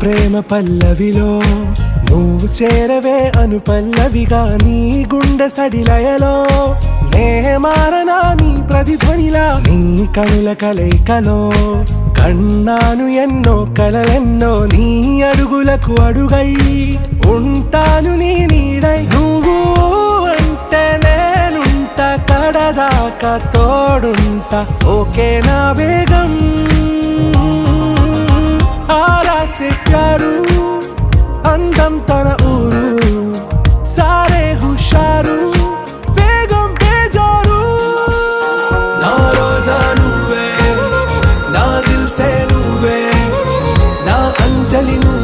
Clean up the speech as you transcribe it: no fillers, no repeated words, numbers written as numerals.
ప్రేమ పల్లవిలో నువ్వు చేరవే అను పల్లవిగా నీ గుండె సడిలయలో నే మారనా నీ ప్రతిధ్వనిలా నీ కనుల కలయికలో కన్నాను ఎన్నో కలలెన్నో నీ అడుగులకు అడుగై ఉంటాను నీ నీడై నువ్వు అంటే నేనుంట కడదాకా తోడుంటా ఓకే నా బేగం आरा से प्यारू अंदम तन ऊरू सारे हुशारू बेगम बेजारू ना रोजा नुवे ना दिल से नुवे ना अंजलि नुवे